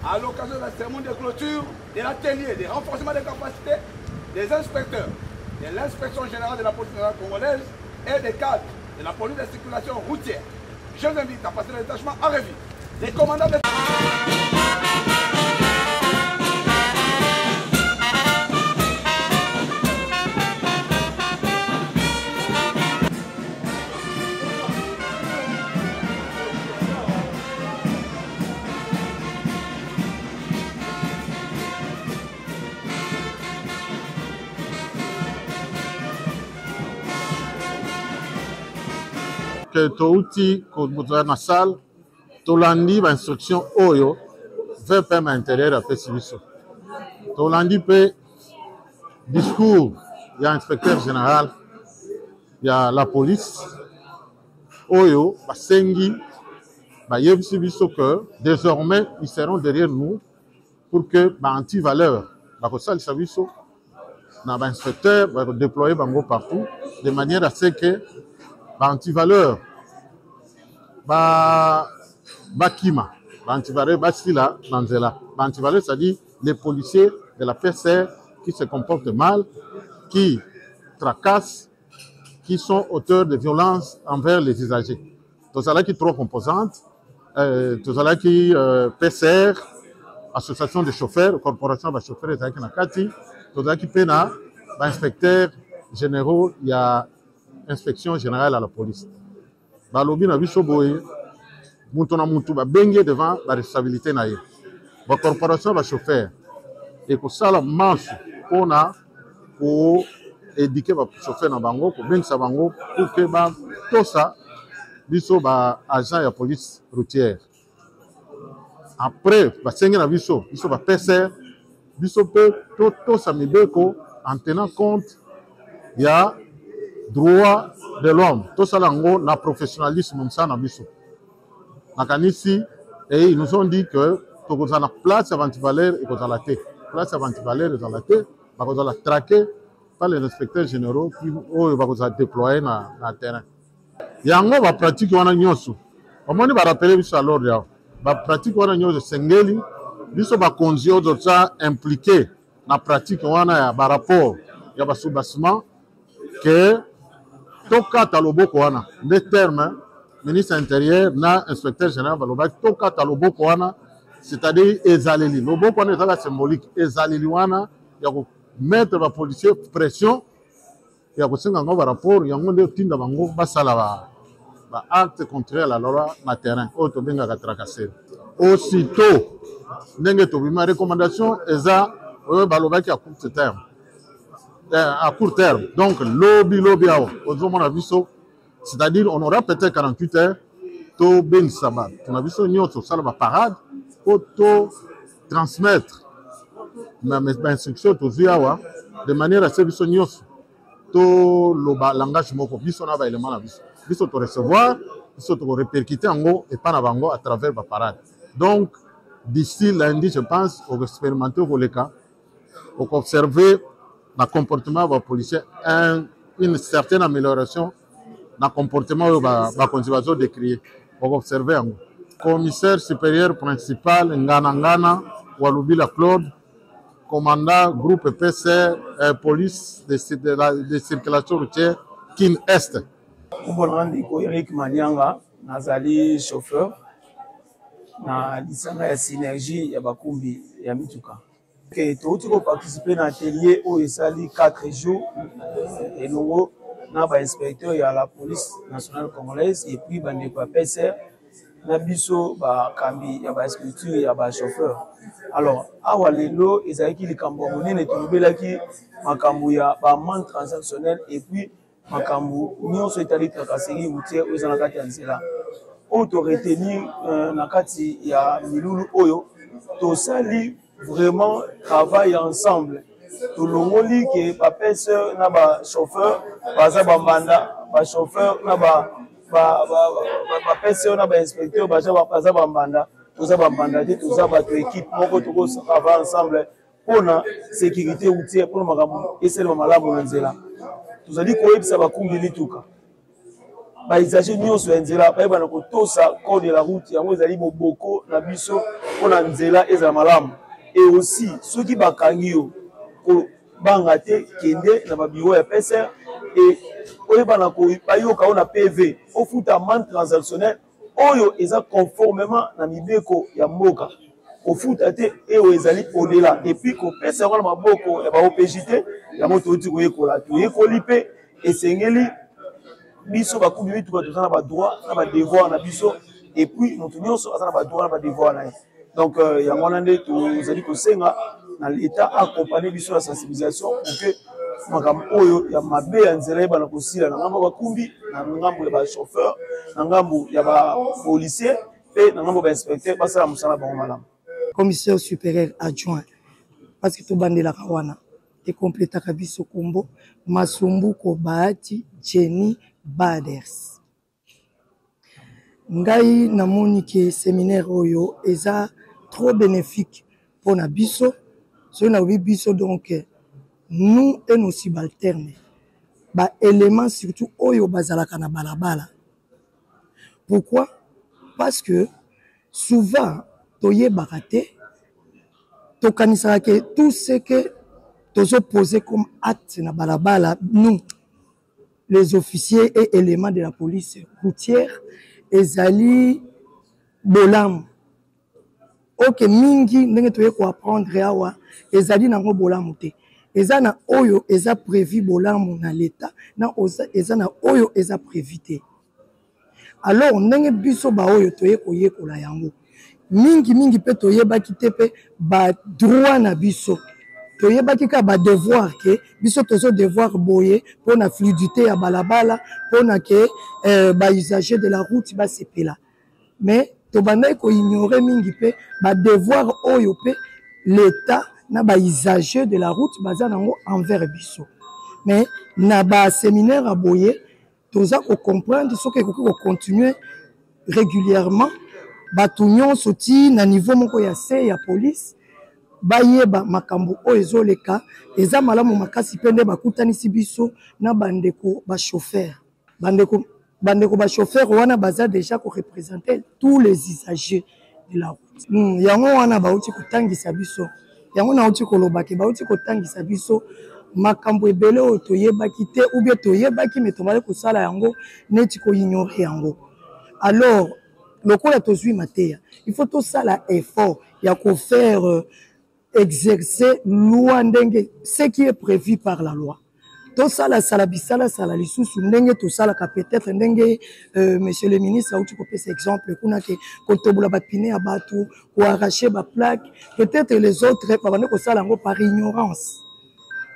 À l'occasion de la cérémonie de clôture de l'atelier des renforcements des capacités des inspecteurs de l'inspection générale de la police nationale congolaise et des cadres de la police de circulation routière. Je vous invite à passer le détachement en revue. Les commandants de... que touti dans la salle, tolandi ba instruction oyo veut permettre intérieur à Pessibiso. Tolandi pe discours, il y a inspecteur général, il y a la police oyo ba sengi ba yebisibiso que désormais ils seront derrière nous pour que ba anti-valeur ba ko sal sabiso na ba inspecteur ba déployer bango partout de manière à ce que anti-valeur, Bakima, anti-valeur, Basila, Nanzela. Anti-valeur, c'est-à-dire les policiers de la PCR qui se comportent mal, qui tracassent, qui sont auteurs de violences envers les usagers. Tout ça qui trois composantes, tout ça qui PCR, association de chauffeurs, corporation de chauffeurs, tout ça qui pena, inspecteurs généraux, il y a inspection générale à la police. Balobi na biso boye mutu na mutu ba bengi devant la responsabilité na ye. Ba corporation ba chauffeur et ko sala marche pona ko éduquer ba chauffeur na bango ko bengisa bango pour que ba tosa biso ba agent ya police routière. Après ba sengi na biso ba PCR biso pe tosa mibeko en tenant compte ya droit de l'homme, tout ça na professionnalisme na biso. Nakanisi et ils nous ont dit que tout ça na place avant-valeur et qu'on la té. Place avant-valeur et dans la té, ba ko la traquer par les inspecteurs généraux qui ba ko déployer na terrain. Yango ba pratique wana nyoso. Omoni ba rappeler biso alors ya. Ba pratique wana nyoso sengeli biso ba konzio de ça impliqué na pratique wana ya ba rapport ya ba soubassement que Toka Taloboko wana, des termes, ministre intérieur, na inspecteur général Balobak, Toka Taloboko wana, c'est-à-dire Ezaleli. Loboko wana est symbolique. Ezaleli wana, il y a mettre les policiers pression, il y a un rapport, il y a un tinda bango, basala ba acte contraire à la loi na terrain, auto benga katrakaser. Aussitôt, n'enge to bima recommandation, eza, Balobaki à court terme. À court terme. Donc, lobby, c'est-à-dire, on aura peut-être 48 heures, to ben sabat. On a vu ça, ça la parade, pour transmettre mes instructions de manière à ce que to l'engagement pour biso na ba élément na biso. Biso to recevoir, biso to répercuter en gros et pas na bango à travers la parade. Donc, d'ici lundi, je pense, on va expérimenter au cas, on va observer le comportement des policiers, une certaine amélioration dans le comportement des conservateurs décriés. On va observer un commissaire supérieur principal, Ngana, Walubila Claude, commandant groupe PC, police de circulation routière, Kin Est. Eric Manyanga, Nazali chauffeur, na lisanga ya synergie ya bakumbi ya mituka. Okay, tout le participer à l'atelier où il s'allie 4 jours et nous na ba inspecteur ya la police nationale congolaise et puis bande kwa PCR na biso bakambi ya bastructure ya bachauffeur. Alors awa lelo ezalaki likambo monene tolobelaki makambo ya bamende transactionnel et puis makambo nyonso etali tracasserie routière oyo eza na kati ya nzela oyo toretenir na kati ya milulu oyo tosali vraiment travail ensemble. Tolongoli ke bapese na bachauffeur baza bambanda bachauffeur na bapese na bainspecteur baza bambanda toza bambanda te toza bato équipe moko tokosava ensemble mpona sécurité routière mpona makambo esalema malamu na nzela. Tozali koyebisa bakumbi lituka baisage nyonso ya nzela bayebana kotosa code de la route yango ezali moboko na biso mpona nzela ezala malamu. Et aussi soki bakangi yo banga te kende na babiro ya PCR et oyebana ko bayoka ona PV ofuta amende transactionnel oyo eza conformément na mibeko ya mboka ofuta te eyo ezali au-delà et puis ko pesa na maboko ya ba OPJT ya moto oti koyekola to yekoli pe esengeli biso bakubi bitu bato na ba droit na ba devoir na biso et puis moto nyonso azana ba droit na ba devoir na ye. Donc yango nande tozali kosenga na l'État accompagner biso la sensibilisation pour que makambo oyo ya mabe ya nzela ebana kosila na ngambo bakumbi na ngambo ya ba chauffeur na ngambo ya ba policier pe na ngambo ba inspecteur basala musala bango malamu. Commissaire supérieur adjoint parce que to bandela kawana te completa kabiso kombo Masumbuko Bahati Jenny Baders. Ngai namoni ke séminaire oyo eza trop bénéfique pour na biso. So na biso donc nous et nos subalternes ba éléments surtout oyo bazalaka na balabala. Pourquoi? Parce que souvent toye baraté to kanisaka que tout ce que tozo posé comme acte na balabala nous les officiers et éléments de la police routière ezali bolam. Ok mingi ndenge toye ko apprendre awa ezali nango bolamu te eza na oyo eza prévu bolamu na l'état na eza na oyo eza prévu te. Alors ndenge biso ba oyo toye koyekola yango mingi pe toyebaki te pe ba droit na biso toyebaki ka ba devoir ke biso tozo devoir boye pour na fluidité ya balabala pour na ke ba usager de la route ba sepela mais to bandai ko ignorer mingi pe ba devoir oyo pe l'état na ba usager de la route baza nango envers biso mais na ba séminaire a boye toza ko comprendre ce que ko continuer régulièrement ba tunyon soti na niveau moko ya C ya police bayeba makambo oyo ezoleka eza malamu makasi pende bakutanisi biso na bandeko ba chauffeur bandeko ba chauffeur wana baza déjà ko représenter tous les usagers de la route. Yango wana bauti kotangisa biso yango na uti kolobaki bauti kotangisa biso makambo ebele oyo toyebaki te ou bien toyebaki mais tomale kosala yango neti ko ignorer yango. Alors lokola tozwi mateya il faut tout ça la effort ya ko faire exercer loi ndenge ce qui est prévu par la loi. Tout ça la salabisala sala lisusu ndenge to sala ka peut-être ndenge monsieur le ministre a uti ko pesa exemple kuna ke kotobola ba pine ya batu ou arracher ba plaque peut-être les autres pas bande ko sala ngo par ignorance.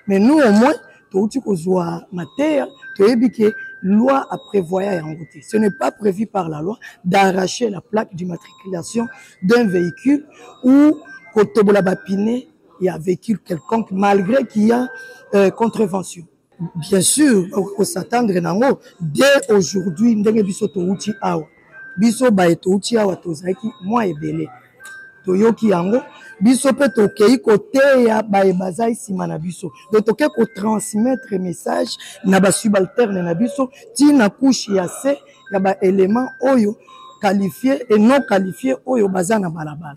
Mais nous au moins to uti ko zwa mateya to yebike loi a prévoyé yango te. Ce n'est pas prévu par la loi d'arracher la plaque d'immatriculation d'un véhicule ou kotobola ba pine ya véhicule quelconque malgré qu'il y a contravention. Bien sûr, on s'attendre nango dès aujourd'hui ndenge biso to uti awa biso ba to uti awa to zaki moi ebele to yoki yango biso pe to kei côté ya ba ebazai sima na biso donc to ke ko transmettre message na ba subalterne na biso ti na couche ya C ya ba élément oyo qualifié et non qualifié oyo baza na balabala.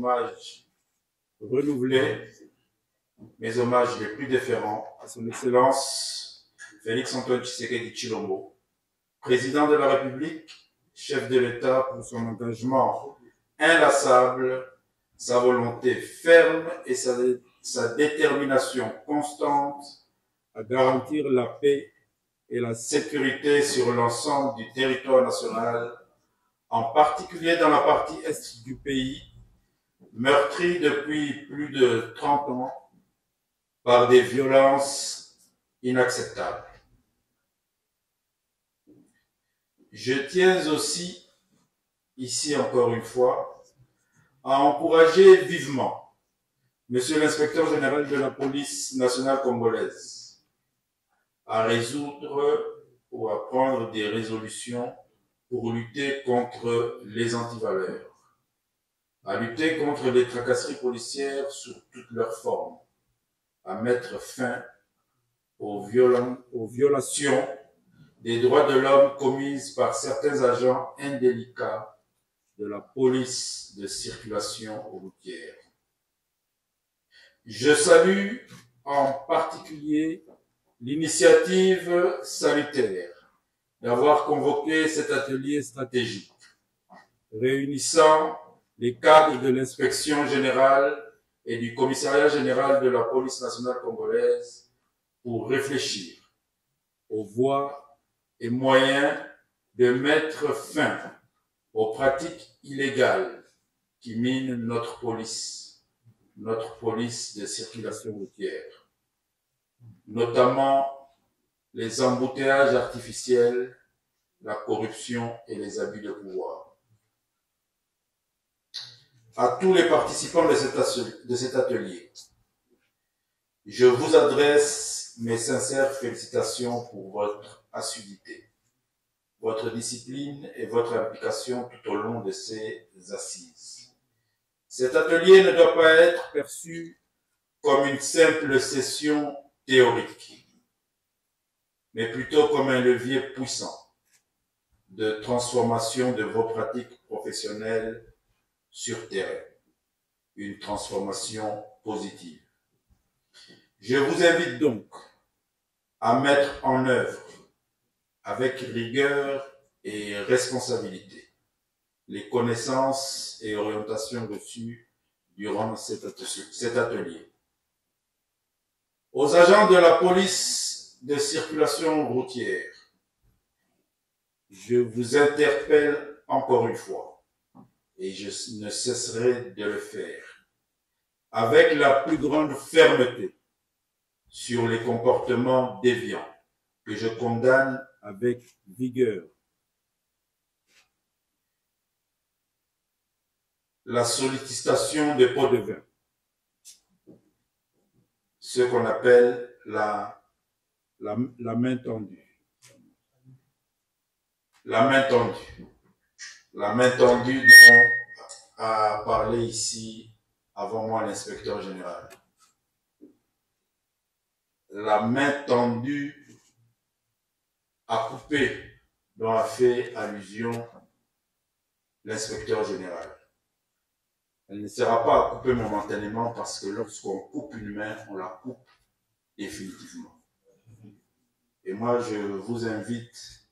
hommages renouvelés, mes hommages les plus déférents à son Excellence Félix-Antoine Tshisekedi Tshilombo, président de la République, chef de l'État, pour son engagement inlassable, sa volonté ferme et sa détermination constante à garantir la paix et la sécurité sur l'ensemble du territoire national, en particulier dans la partie est du pays, meurtri depuis plus de 30 ans par des violences inacceptables. Je tiens aussi, ici encore une fois, à encourager vivement Monsieur l'inspecteur général de la police nationale congolaise à résoudre ou à prendre des résolutions pour lutter contre les antivaleurs, à lutter contre les tracasseries policières sous toutes leurs formes, à mettre fin aux violations des droits de l'homme commises par certains agents indélicats de la police de circulation routière. Je salue en particulier l'initiative salutaire d'avoir convoqué cet atelier stratégique, réunissant les cadres de l'inspection générale et du commissariat général de la police nationale congolaise pour réfléchir aux voies et moyens de mettre fin aux pratiques illégales qui minent notre police de circulation routière, notamment les embouteillages artificiels, la corruption et les abus de pouvoir. À tous les participants de cet atelier, je vous adresse mes sincères félicitations pour votre assiduité, votre discipline et votre implication tout au long de ces assises. Cet atelier ne doit pas être perçu comme une simple session théorique, mais plutôt comme un levier puissant de transformation de vos pratiques professionnelles sur terrain, une transformation positive. Je vous invite donc à mettre en œuvre avec rigueur et responsabilité les connaissances et orientations reçues durant cet atelier. Aux agents de la police de circulation routière, je vous interpelle encore une fois, et je ne cesserai de le faire, avec la plus grande fermeté sur les comportements déviants que je condamne avec vigueur. La sollicitation des pots de vin, ce qu'on appelle la main tendue. La main tendue. La main tendue dont a parlé ici avant moi l'inspecteur général. La main tendue à couper dont a fait allusion l'inspecteur général. Elle ne sera pas à couper momentanément parce que lorsqu'on coupe une main, on la coupe définitivement. Et moi, je vous invite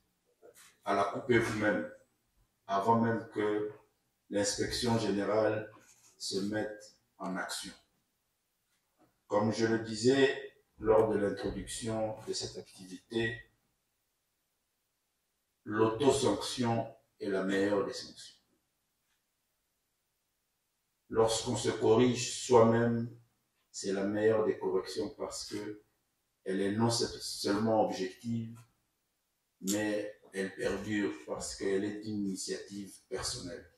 à la couper vous-même avant même que l'inspection générale se mette en action. Comme je le disais lors de l'introduction de cette activité, l'autosanction est la meilleure des sanctions. Lorsqu'on se corrige soi-même, c'est la meilleure des corrections parce que elle est non seulement objective, mais elle perdure parce qu'elle est d'une initiative personnelle.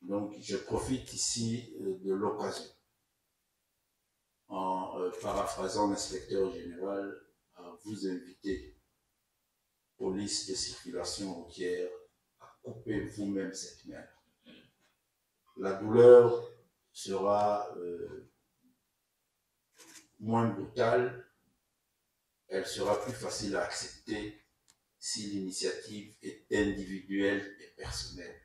Donc, je profite ici de l'occasion, en paraphrasant l'inspecteur général, à vous inviter, police de circulation routière, à couper vous-même cette main. La douleur sera moins brutale, elle sera plus facile à accepter si l'initiative est individuelle et personnelle.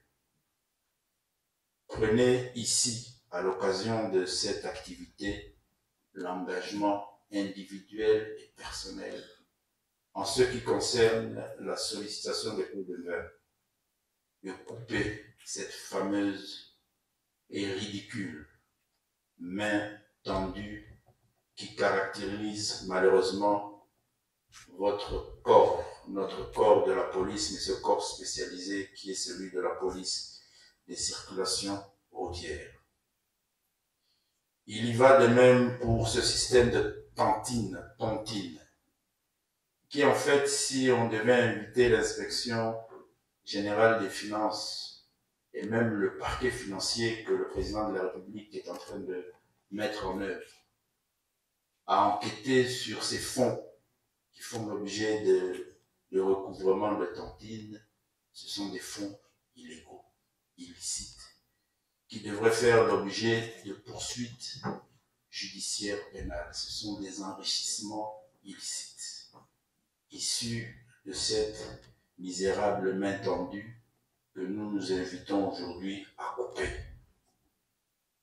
prenez ici, à l'occasion de cette activité, l'engagement individuel et personnel en ce qui concerne la sollicitation des pots de vin, de couper cette fameuse et ridicule main tendue qui caractérise malheureusement votre corps, notre corps de la police, mais ce corps spécialisé qui est celui de la police des circulations routières. Il y va de même pour ce système de tontine, qui en fait, si on devait inviter l'inspection générale des finances et même le parquet financier que le président de la République est en train de mettre en œuvre, à enquêter sur ces fonds qui font l'objet de recouvrement de tontine, ce sont des fonds illégaux, illicites, qui devraient faire l'objet de poursuites judiciaires pénales. Ce sont des enrichissements illicites, issus de cette misérable main tendue que nous nous invitons aujourd'hui à couper.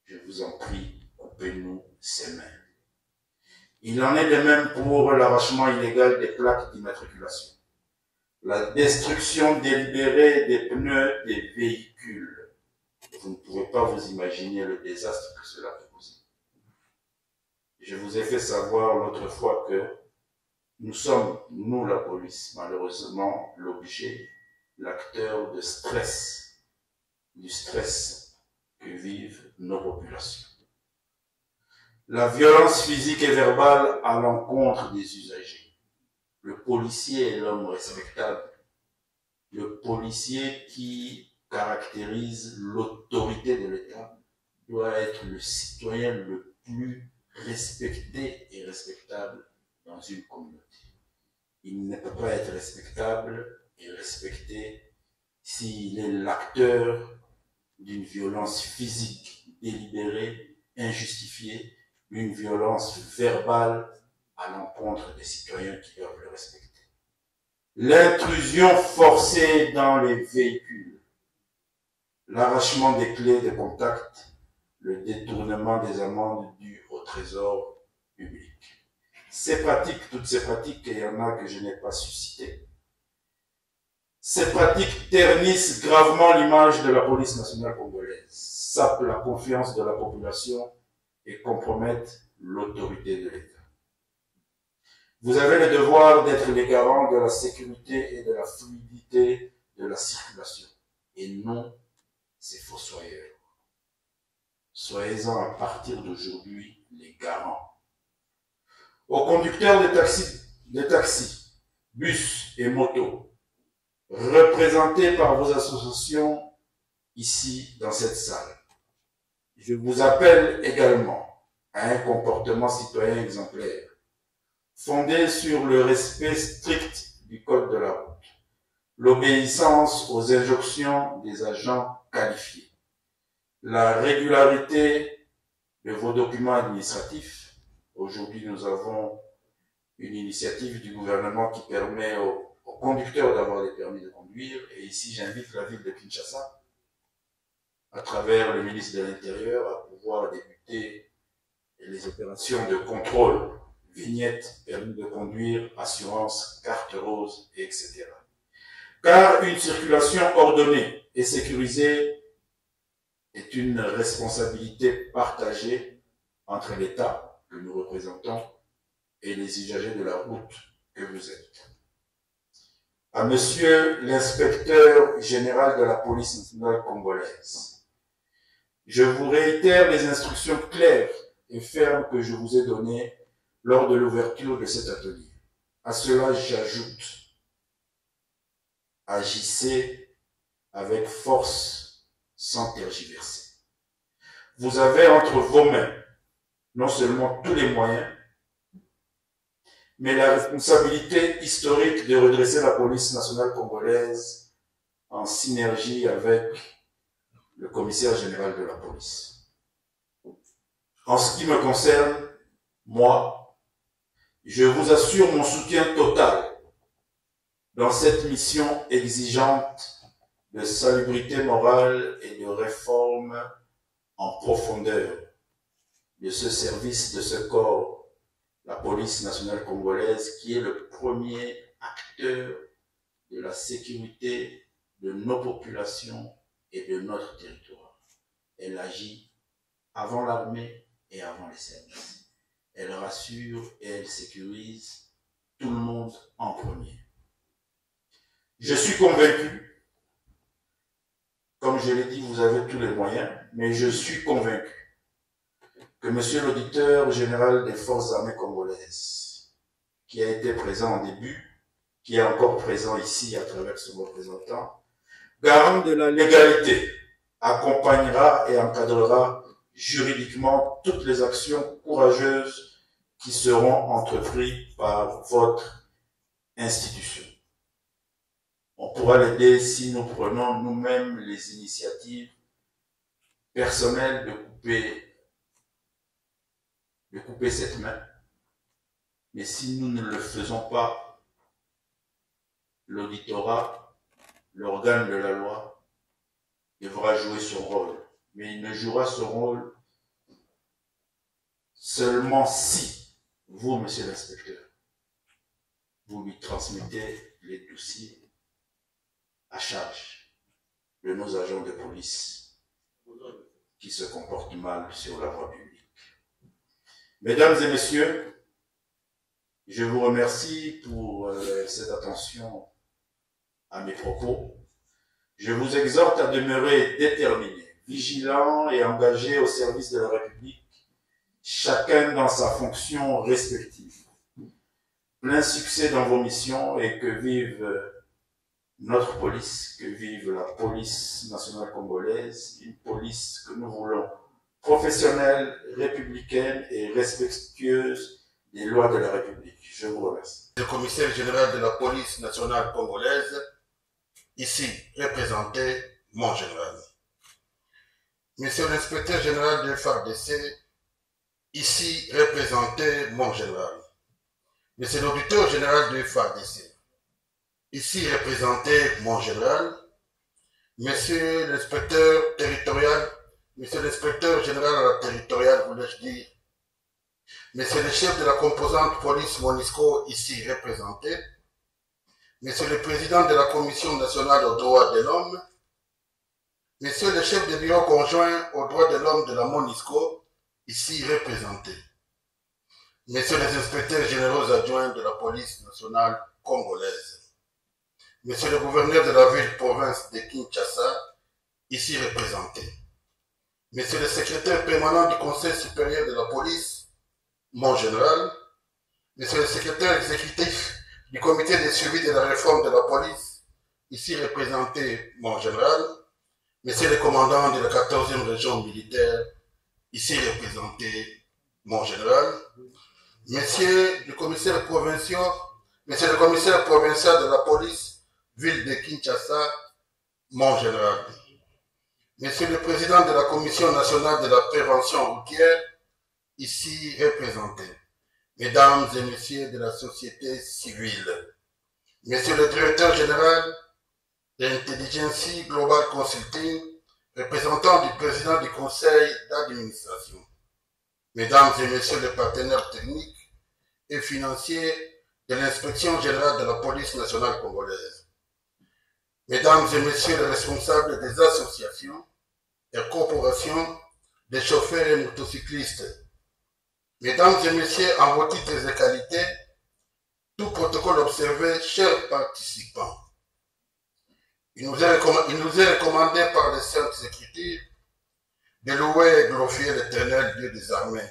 Je vous en prie, coupez-nous ces mains. Il en est de même pour l'arrachement illégal des plaques d'immatriculation, la destruction délibérée des pneus des véhicules. Vous ne pouvez pas vous imaginer le désastre que cela peut causer. Je vous ai fait savoir l'autre fois que nous sommes, nous la police, malheureusement, l'objet, l'acteur de stress, du stress que vivent nos populations. La violence physique et verbale à l'encontre des usagers. Le policier est l'homme respectable. Le policier qui caractérise l'autorité de l'État doit être le citoyen le plus respecté et respectable dans une communauté. Il ne peut pas être respectable et respecté s'il est l'acteur d'une violence physique délibérée, injustifiée, une violence verbale à l'encontre des citoyens qui doivent le respecter. L'intrusion forcée dans les véhicules, l'arrachement des clés de contact, le détournement des amendes dues au trésor public. Ces pratiques, toutes ces pratiques, et il y en a que je n'ai pas suscitées, ces pratiques ternissent gravement l'image de la police nationale congolaise, sapent la confiance de la population et compromettent l'autorité de l'État. Vous avez le devoir d'être les garants de la sécurité et de la fluidité de la circulation, et non ces fossoyeurs. Soyez-en à partir d'aujourd'hui les garants. Aux conducteurs de taxis, bus et motos, représentés par vos associations ici dans cette salle, je vous appelle également à un comportement citoyen exemplaire, fondé sur le respect strict du code de la route, l'obéissance aux injonctions des agents qualifiés, la régularité de vos documents administratifs. Aujourd'hui, nous avons une initiative du gouvernement qui permet aux conducteurs d'avoir des permis de conduire, et ici j'invite la ville de Kinshasa, à travers le ministre de l'Intérieur, à pouvoir débuter les opérations de contrôle, vignettes, permis de conduire, assurance, carte rose, etc. Car une circulation ordonnée et sécurisée est une responsabilité partagée entre l'État que nous représentons et les usagers de la route que vous êtes. À Monsieur l'inspecteur général de la police nationale congolaise, je vous réitère les instructions claires et fermes que je vous ai données lors de l'ouverture de cet atelier. À cela, j'ajoute, agissez avec force sans tergiverser. Vous avez entre vos mains non seulement tous les moyens, mais la responsabilité historique de redresser la police nationale congolaise en synergie avec le commissaire général de la police. En ce qui me concerne, moi, je vous assure mon soutien total dans cette mission exigeante de salubrité morale et de réforme en profondeur de ce service, de ce corps, la police nationale congolaise, qui est le premier acteur de la sécurité de nos populations et de notre territoire. Elle agit avant l'armée et avant les services. Elle rassure et elle sécurise tout le monde en premier. Je suis convaincu, comme je l'ai dit, vous avez tous les moyens, mais je suis convaincu que Monsieur l'auditeur général des forces armées congolaises, qui a été présent au début, qui est encore présent ici à travers son représentant, garant de la légalité, accompagnera et encadrera juridiquement toutes les actions courageuses qui seront entreprises par votre institution. On pourra l'aider si nous prenons nous-mêmes les initiatives personnelles de couper cette main. Mais si nous ne le faisons pas, l'auditorat, l'organe de la loi, devra jouer son rôle. Mais il ne jouera son rôle seulement si vous, monsieur l'inspecteur, vous lui transmettez les dossiers à charge de nos agents de police qui se comportent mal sur la voie publique. Mesdames et messieurs, je vous remercie pour cette attention à mes propos. Je vous exhorte à demeurer déterminés, vigilants et engagés au service de la République, chacun dans sa fonction respective. Plein succès dans vos missions et que vive notre police, que vive la police nationale congolaise, une police que nous voulons professionnelle, républicaine et respectueuse des lois de la République. Je vous remercie. Le commissaire général de la police nationale congolaise, ici représenté mon général. Monsieur l'inspecteur général de FARDC, ici représenté mon général. Monsieur l'auditeur général de FARDC, ici représenté mon général. Monsieur l'inspecteur territorial, monsieur l'inspecteur général à la territoriale, voulais-je dire. Monsieur le chef de la composante police MONUSCO, ici représenté. Monsieur le président de la Commission nationale aux droits de l'homme. Monsieur le chef de bureau conjoint aux droits de l'homme de la MONUSCO, ici représenté. Messieurs les inspecteurs généraux adjoints de la police nationale congolaise. Monsieur le gouverneur de la ville-province de Kinshasa, ici représenté. Monsieur le secrétaire permanent du Conseil supérieur de la police, mon général. Monsieur le secrétaire exécutif du comité de suivi de la réforme de la police, ici représenté mon général. Monsieur le commandant de la 14e région militaire, ici représenté mon général. Monsieur le commissaire provincial de la police, ville de Kinshasa, mon général. Monsieur le président de la Commission nationale de la prévention routière, ici représenté. Mesdames et messieurs de la société civile. Monsieur le directeur général d'Intelligence Global Consulting, représentant du président du conseil d'administration. Mesdames et messieurs les partenaires techniques et financiers de l'inspection générale de la police nationale congolaise. Mesdames et messieurs les responsables des associations et corporations des chauffeurs et motocyclistes. Mesdames et messieurs, en vos titres et qualités, tout protocole observé, chers participants. Il nous est recommandé par les Saintes Écritures de louer et glorifier l'Éternel Dieu des armées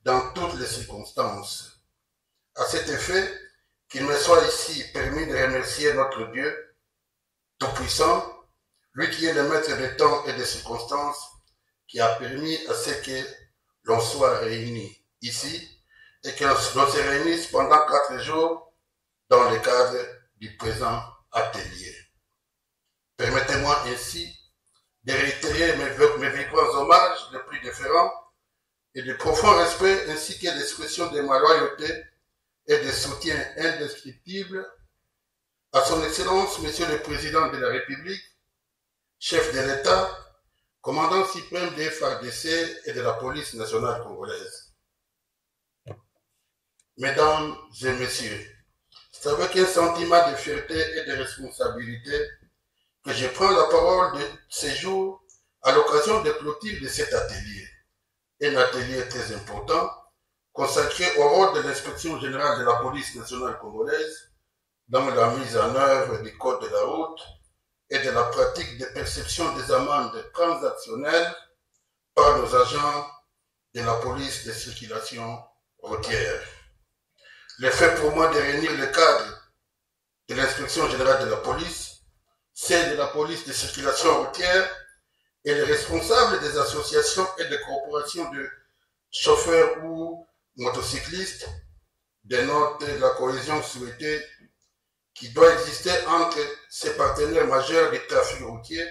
dans toutes les circonstances. À cet effet, qu'il me soit ici permis de remercier notre Dieu Tout-Puissant, lui qui est le maître des temps et des circonstances, qui a permis à ce que l'on soit réunis ici et que l'on se réunisse pendant 4 jours dans le cadre du présent atelier. Permettez-moi ainsi de réitérer mes vibrants hommages les plus différents et de profonds respects ainsi que l'expression de ma loyauté et de soutien indescriptible à son Excellence, Monsieur le Président de la République, chef de l'État, commandant suprême des FARDC et de la police nationale congolaise. Mesdames et messieurs, c'est avec un sentiment de fierté et de responsabilité que je prends la parole de ces jours à l'occasion de clôture de cet atelier. Un atelier très important consacré au rôle de l'inspection générale de la police nationale congolaise dans la mise en œuvre du code de la route et de la pratique de perception des amendes transactionnelles par nos agents de la police de circulation routière. Le fait pour moi de réunir le cadre de l'inspection générale de la police, celle de la police de circulation routière et les responsables des associations et des corporations de chauffeurs ou motocyclistes dénote la cohésion souhaitée qui doit exister entre ces partenaires majeurs du trafic routier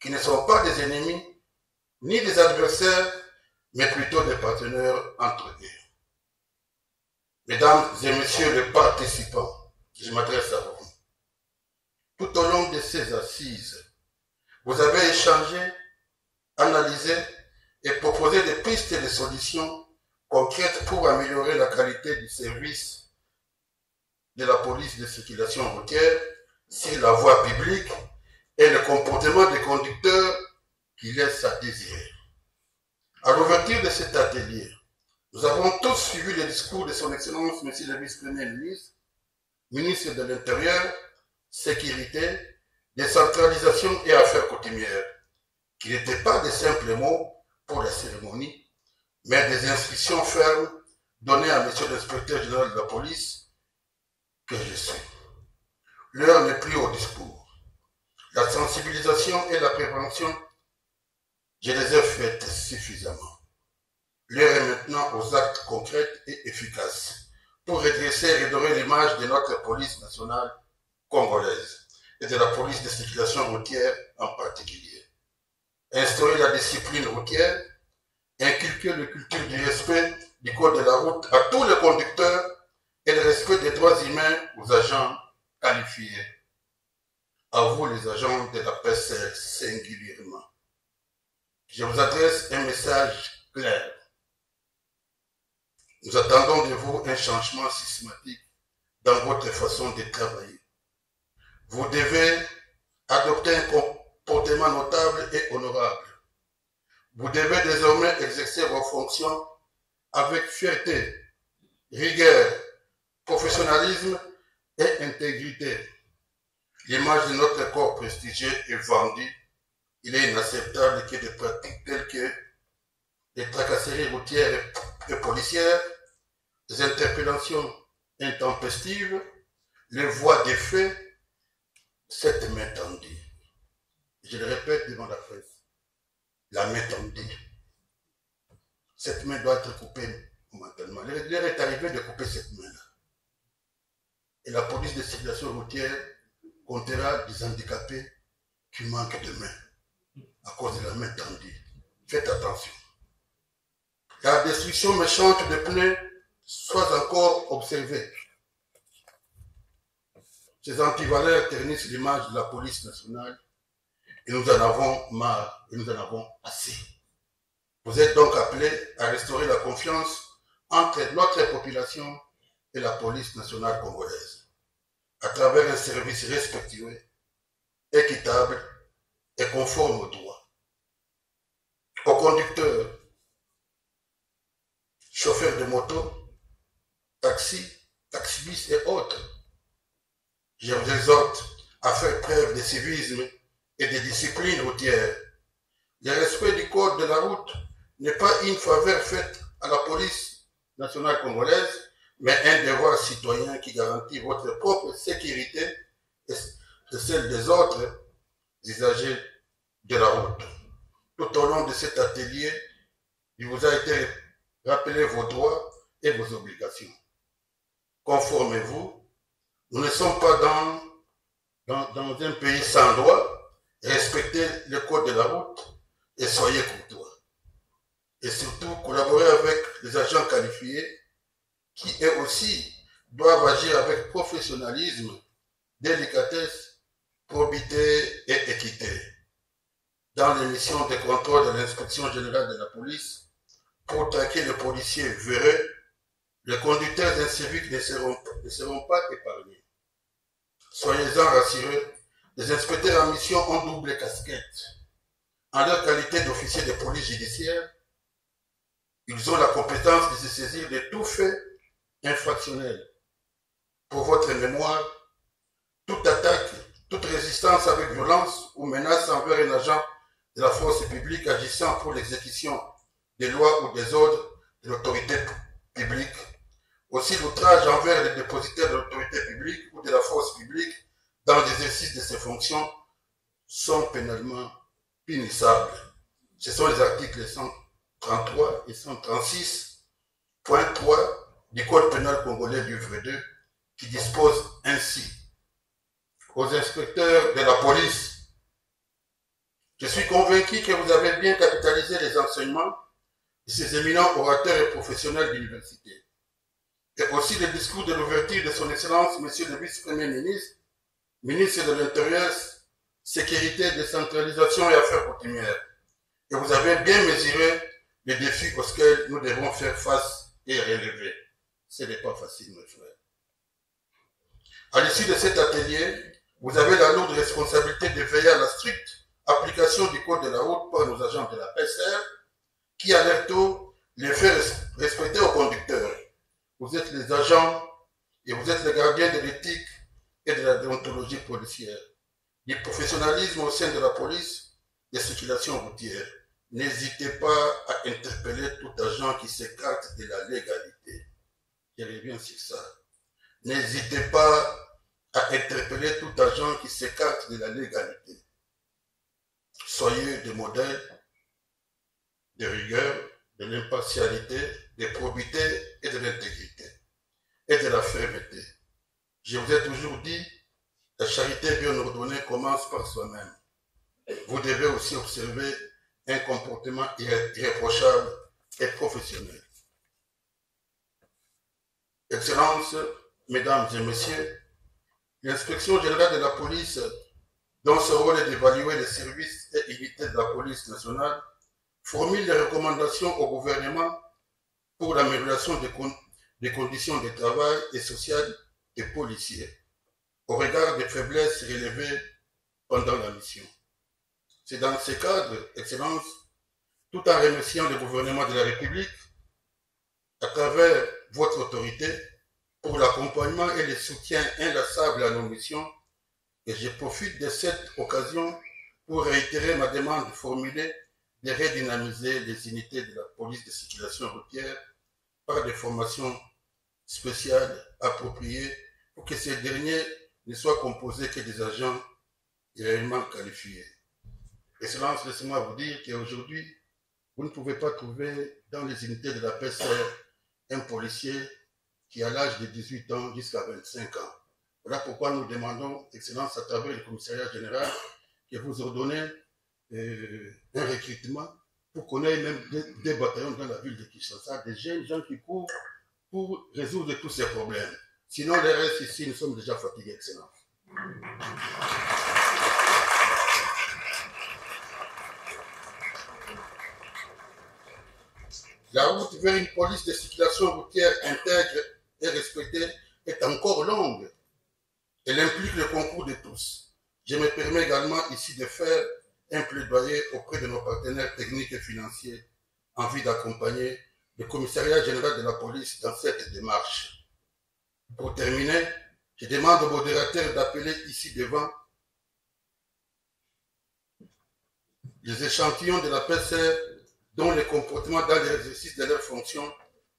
qui ne sont pas des ennemis ni des adversaires, mais plutôt des partenaires entre eux. Mesdames et messieurs les participants, je m'adresse à vous. Tout au long de ces assises, vous avez échangé, analysé et proposé des pistes et des solutions concrètes pour améliorer la qualité du service de la police de circulation routière sur la voie publique et le comportement des conducteurs qui laissent à désirer. À l'ouverture de cet atelier, nous avons tous suivi le discours de son Excellence, Monsieur le Vice-Premier ministre, ministre de l'Intérieur, Sécurité, Décentralisation et Affaires coutumières, qui n'étaient pas de simples mots pour la cérémonie, mais des instructions fermes données à Monsieur l'inspecteur général de la police, que je suis. L'heure n'est plus au discours. La sensibilisation et la prévention, je les ai faites suffisamment. L'heure est maintenant aux actes concrets et efficaces pour redresser et redorer l'image de notre police nationale congolaise et de la police de circulation routière en particulier. Instaurer la discipline routière, inculquer la culture du respect du code de la route à tous les conducteurs et le respect des droits humains aux agents qualifiés. À vous les agents de la PCR singulièrement. Je vous adresse un message clair. Nous attendons de vous un changement systématique dans votre façon de travailler. Vous devez adopter un comportement notable et honorable. Vous devez désormais exercer vos fonctions avec fierté, rigueur, professionnalisme et intégrité. L'image de notre corps prestigieux est vendue. Il est inacceptable que des pratiques telles que les tracasseries routières et policières, les interpellations intempestives, les voies des faits, cette main tendue. Je le répète devant la presse, la main tendue. Cette main doit être coupée momentanément. L'heure est arrivée de couper cette main-là. Et la police de circulation routière comptera des handicapés qui manquent de main à cause de la main tendue. Faites attention. La destruction méchante des pneus soit encore observée. Ces antivaleurs ternissent l'image de la police nationale et nous en avons marre et nous en avons assez. Vous êtes donc appelés à restaurer la confiance entre notre population et la police nationale congolaise à travers un service respectueux, équitable et conforme aux droits. Aux conducteurs, chauffeurs de moto, taxis, taxibus et autres, je vous exhorte à faire preuve de civisme et de discipline routière. Le respect du code de la route n'est pas une faveur faite à la police nationale congolaise, mais un devoir citoyen qui garantit votre propre sécurité et celle des autres usagers de la route. Tout au long de cet atelier, il vous a été rappelé vos droits et vos obligations. Conformez-vous. Nous ne sommes pas dans un pays sans droit. Respectez le code de la route et soyez courtois. Et surtout, collaborez avec les agents qualifiés qui, eux aussi, doivent agir avec professionnalisme, délicatesse, probité et équité. dans les missions de contrôle de l'inspection générale de la police pour traquer les policiers véreux, les conducteurs inciviques ne seront pas épargnés. Soyez-en rassurés, les inspecteurs en mission ont double casquette. En leur qualité d'officiers de police judiciaire, ils ont la compétence de se saisir de tout fait infractionnel. Pour votre mémoire, toute attaque, toute résistance avec violence ou menace envers un agent de la force publique agissant pour l'exécution des lois ou des ordres de l'autorité publique, aussi l'outrage envers les dépositaires de l'autorité publique ou de la force publique dans l'exercice de ses fonctions sont pénalement punissables. Ce sont les articles 133 et 136.3 du Code pénal congolais livre 2 qui disposent ainsi aux inspecteurs de la police. Je suis convaincu que vous avez bien capitalisé les enseignements de ces éminents orateurs et professionnels d'université, et aussi le discours de l'ouverture de son Excellence, Monsieur le Vice-Premier ministre, ministre de l'Intérieur, Sécurité, Décentralisation et Affaires coutumières. Et vous avez bien mesuré les défis auxquels nous devons faire face et relever. Ce n'est pas facile, mes frères. À l'issue de cet atelier, vous avez la lourde responsabilité de veiller à la stricte application du code de la route par nos agents de la PCR, qui alertent les fait respecter aux conducteurs. Vous êtes les agents et vous êtes les gardiens de l'éthique et de la déontologie policière, du professionnalisme au sein de la police des circulations routières. N'hésitez pas à interpeller tout agent qui s'écarte de la légalité. Je reviens sur ça. N'hésitez pas à interpeller tout agent qui s'écarte de la légalité. Soyez des modèles de rigueur, de l'impartialité, de probité et de l'intégrité et de la fermeté. Je vous ai toujours dit, la charité bien ordonnée commence par soi-même. Vous devez aussi observer un comportement irréprochable et professionnel. Excellences, Mesdames et Messieurs, l'inspection générale de la police, dont ce rôle est d'évaluer les services et unités de la police nationale, formule des recommandations au gouvernement pour l'amélioration des conditions de travail et sociales des policiers, au regard des faiblesses relevées pendant la mission. C'est dans ce cadre, Excellence, tout en remerciant le gouvernement de la République, à travers votre autorité, pour l'accompagnement et le soutien inlassable à nos missions, et je profite de cette occasion pour réitérer ma demande formulée de redynamiser les unités de la police de circulation routière par des formations spéciales appropriées pour que ces derniers ne soient composés que des agents réellement qualifiés. Excellence, laissez-moi vous dire qu'aujourd'hui, vous ne pouvez pas trouver dans les unités de la PCR un policier qui a l'âge de 18 ans jusqu'à 25 ans. Voilà pourquoi nous demandons, Excellence, à travers le commissariat général, que vous ordonnez un recrutement pour qu'on ait même des bataillons dans la ville de Kinshasa, des jeunes gens qui courent pour résoudre tous ces problèmes. Sinon, les restes ici, nous sommes déjà fatigués, Excellence. La route vers une police de circulation routière intègre et respectée est encore longue. Elle implique le concours de tous. Je me permets également ici de faire un plaidoyer auprès de nos partenaires techniques et financiers en vue d'accompagner le commissariat général de la police dans cette démarche. Pour terminer, je demande au modérateur d'appeler ici devant les échantillons de la PCR dont les comportements dans l'exercice de leurs fonctions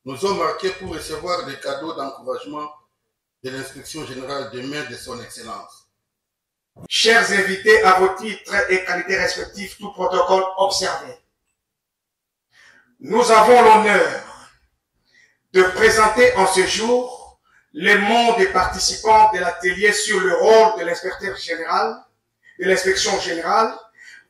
nous ont marqués pour recevoir les cadeaux d'encouragement de l'inspection générale des mains de son Excellence. Chers invités, à vos titres et qualités respectifs, tout protocole observé. Nous avons l'honneur de présenter en ce jour les membres des participants de l'atelier sur le rôle de l'inspecteur général, de l'inspection générale,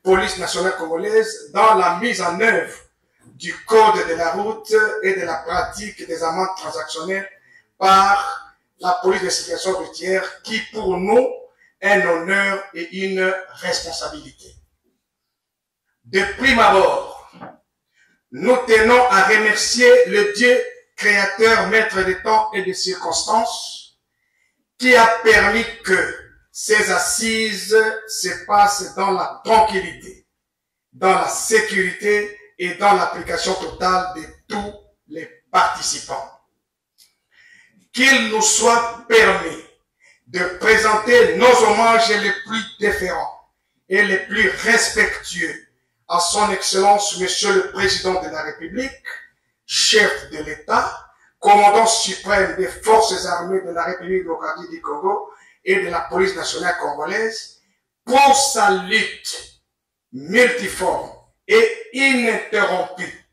police nationale congolaise, dans la mise en œuvre du code de la route et de la pratique des amendes transactionnelles par la police de circulation routière, qui pour nous est un honneur et une responsabilité. de prime abord, nous tenons à remercier le Dieu créateur, maître des temps et des circonstances, qui a permis que ces assises se passent dans la tranquillité, dans la sécurité et dans l'application totale de tous les participants. Qu'il nous soit permis de présenter nos hommages les plus déférents et les plus respectueux à son Excellence, Monsieur le Président de la République, chef de l'État, commandant suprême des forces armées de la République démocratique du Congo et de la police nationale congolaise, pour sa lutte multiforme et ininterrompue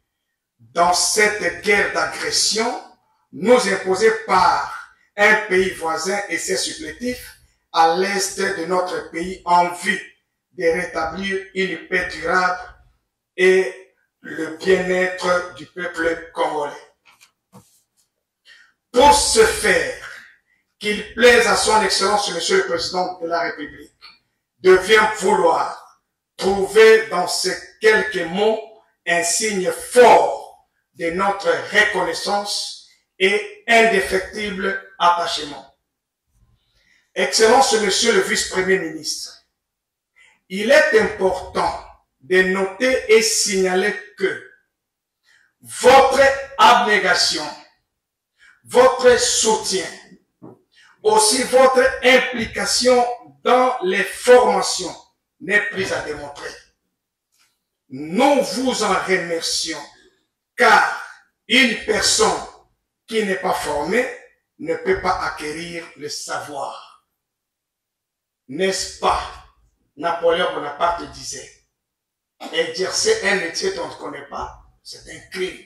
dans cette guerre d'agression nous imposée par un pays voisin et ses supplétifs à l'est de notre pays en vue de rétablir une paix durable et le bien-être du peuple congolais. Pour ce faire, qu'il plaise à son Excellence, Monsieur le Président de la République, de bien vouloir trouver dans ces quelques mots un signe fort de notre reconnaissance et indéfectible attachement. Excellence, Monsieur le Vice-Premier ministre, il est important de noter et signaler que votre abnégation, votre soutien, aussi votre implication dans les formations n'est plus à démontrer. Nous vous en remercions, car une personne qui n'est pas formée ne peut pas acquérir le savoir. N'est-ce pas? Napoléon Bonaparte disait, exercer un métier dont on ne connaît pas, c'est un crime.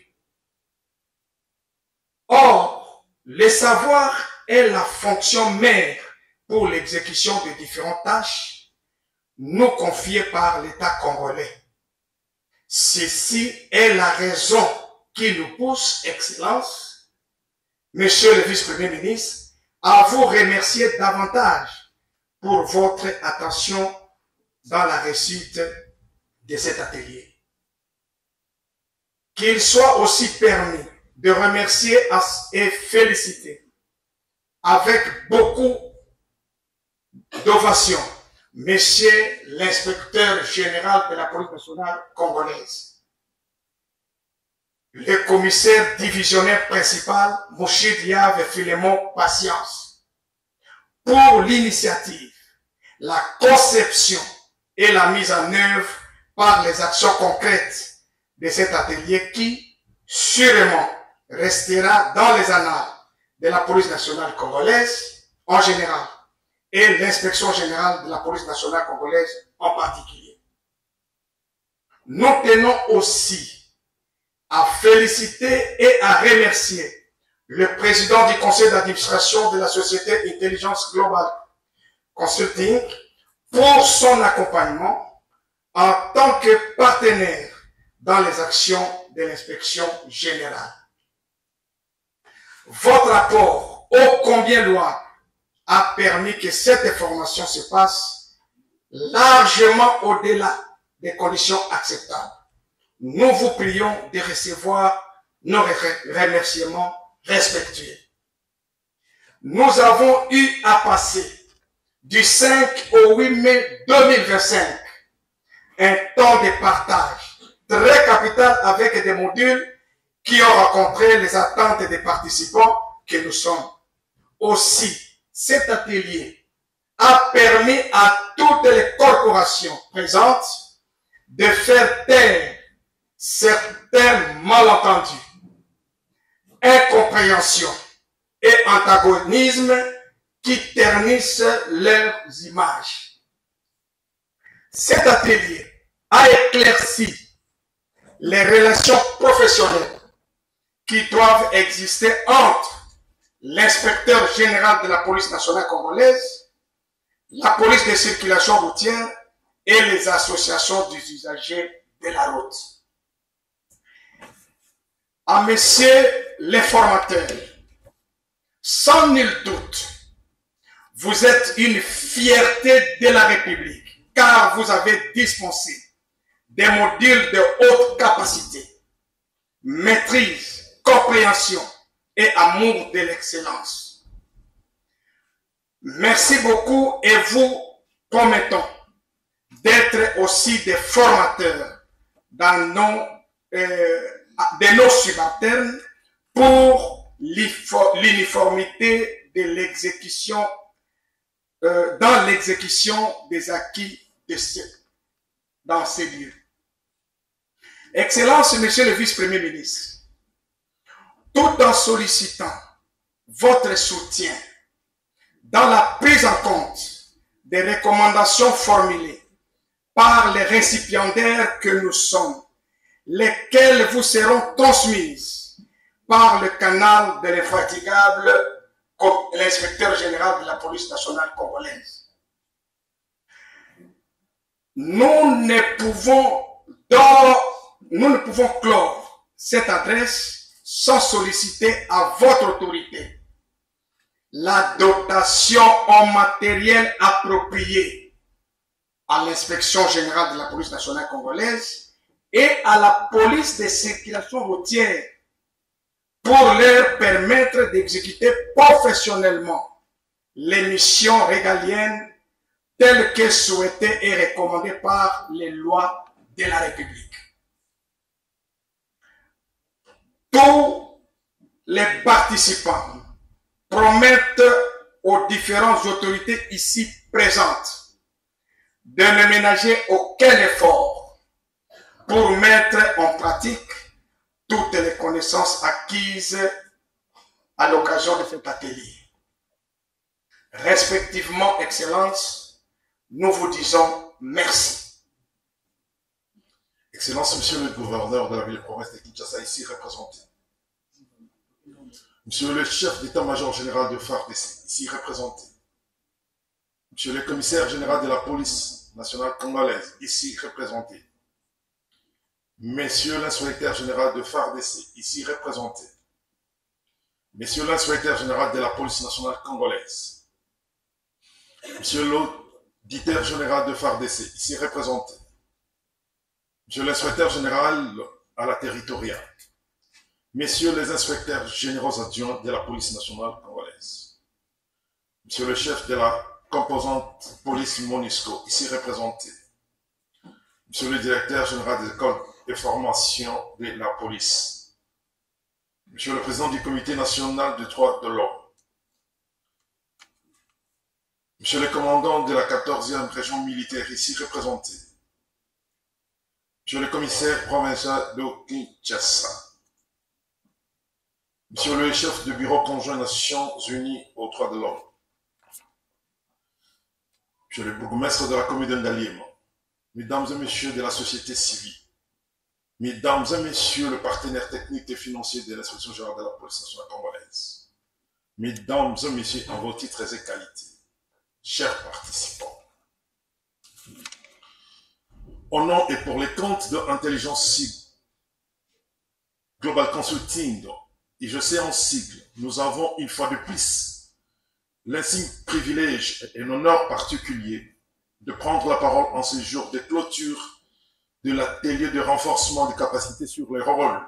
Or, le savoir est la fonction mère pour l'exécution de différentes tâches nous confiées par l'État congolais. Ceci est la raison qui nous pousse, Excellence, Monsieur le Vice-Premier ministre, à vous remercier davantage pour votre attention dans la réussite de cet atelier. Qu'il soit aussi permis de remercier et féliciter avec beaucoup d'ovation Monsieur l'inspecteur général de la police nationale congolaise, le commissaire divisionnaire principal, Mouchid Yave Philémon Patience, pour l'initiative, la conception et la mise en œuvre par les actions concrètes de cet atelier qui, sûrement, restera dans les annales de la police nationale congolaise en général et l'inspection générale de la police nationale congolaise en particulier. Nous tenons aussi à féliciter et à remercier le président du conseil d'administration de la société Intelligence Global Consulting pour son accompagnement en tant que partenaire dans les actions de l'inspection générale. Votre apport ô combien louable a permis que cette formation se passe largement au-delà des conditions acceptables. Nous vous prions de recevoir nos remerciements respectueux. Nous avons eu à passer du 5 au 8 mai 2025 un temps de partage très capital avec des modules qui ont rencontré les attentes des participants que nous sommes. Aussi, cet atelier a permis à toutes les corporations présentes de faire taire certains malentendus, incompréhensions et antagonismes qui ternissent leurs images. Cet atelier a éclairci les relations professionnelles qui doivent exister entre l'inspecteur général de la police nationale congolaise, la police de circulation routière et les associations des usagers de la route. À messieurs les formateurs, sans nul doute, vous êtes une fierté de la République, car vous avez dispensé des modules de haute capacité, maîtrise, compréhension et amour de l'excellence. Merci beaucoup et vous promettons d'être aussi des formateurs dans de nos subalternes pour l'uniformité de l'exécution, dans l'exécution des acquis dans ces lieux. Excellence, Monsieur le Vice-Premier ministre, tout en sollicitant votre soutien dans la prise en compte des recommandations formulées par les récipiendaires que nous sommes, lesquelles vous seront transmises par le canal de l'infatigable l'inspecteur général de la police nationale congolaise. Nous ne pouvons clore cette adresse sans solliciter à votre autorité la dotation en matériel approprié à l'inspection générale de la police nationale congolaise et à la police de circulation routière pour leur permettre d'exécuter professionnellement les missions régaliennes telles que souhaitées et recommandées par les lois de la République. Tous les participants promettent aux différentes autorités ici présentes de ne ménager aucun effort pour mettre en pratique toutes les connaissances acquises à l'occasion de cet atelier. Respectivement, Excellence, nous vous disons merci. Excellence, Monsieur le gouverneur de la ville-province de Kinshasa, ici représenté. Monsieur le chef d'état-major général de FARDC, ici représenté. Monsieur le commissaire général de la police nationale congolaise, ici représenté. Monsieur l'inspecteur général de FARDC, ici représenté. Monsieur l'inspecteur général de la police nationale congolaise. Monsieur l'auditeur général de FARDC, ici représenté. Monsieur l'inspecteur général à la territoriale. Messieurs les inspecteurs généraux adjoints de la police nationale congolaise. Monsieur le chef de la composante police MONUSCO, ici représenté. Monsieur le directeur général des écoles de formation de la police. Monsieur le président du comité national des droits de l'homme. Monsieur le commandant de la 14e région militaire, ici représenté. Monsieur le commissaire provincial de Kinshasa. Monsieur le chef du bureau conjoint Nations Unies aux droits de l'homme. Monsieur le bourgmestre de la commune d'Aliema. Mesdames et messieurs de la société civile. Mesdames et messieurs le partenaire technique et financier de l'inspection générale de la police nationale congolaise. Mesdames et messieurs en vos titres et qualités. Chers participants. Au nom et pour les comptes de Intelligence Global Consulting, et je sais en sigle, nous avons une fois de plus l'insigne privilège et l'honneur particulier de prendre la parole en ce jour de clôture de l'atelier de renforcement des capacités sur les rôles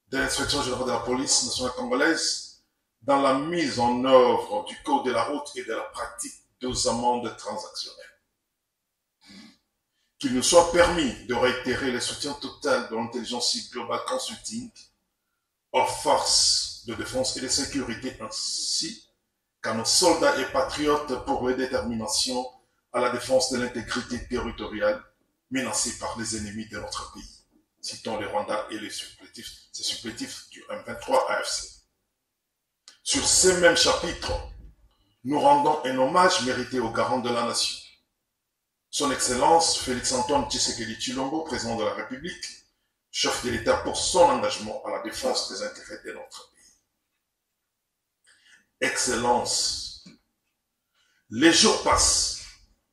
de l'inspection générale de la police nationale congolaise dans la mise en œuvre du code de la route et de la pratique des amendes transactionnelles. Qu'il nous soit permis de réitérer le soutien total de l'Intelligence Global Consulting aux forces de défense et de sécurité ainsi qu'à nos soldats et patriotes pour leur détermination à la défense de l'intégrité territoriale menacée par les ennemis de notre pays. Citons les Rwandais et les supplétifs du M23 AFC. Sur ces mêmes chapitres, nous rendons un hommage mérité au garant de la nation, Son Excellence Félix-Antoine Tshisekedi Tshilombo, président de la République, chef de l'État pour son engagement à la défense des intérêts de notre pays. Excellence, les jours passent,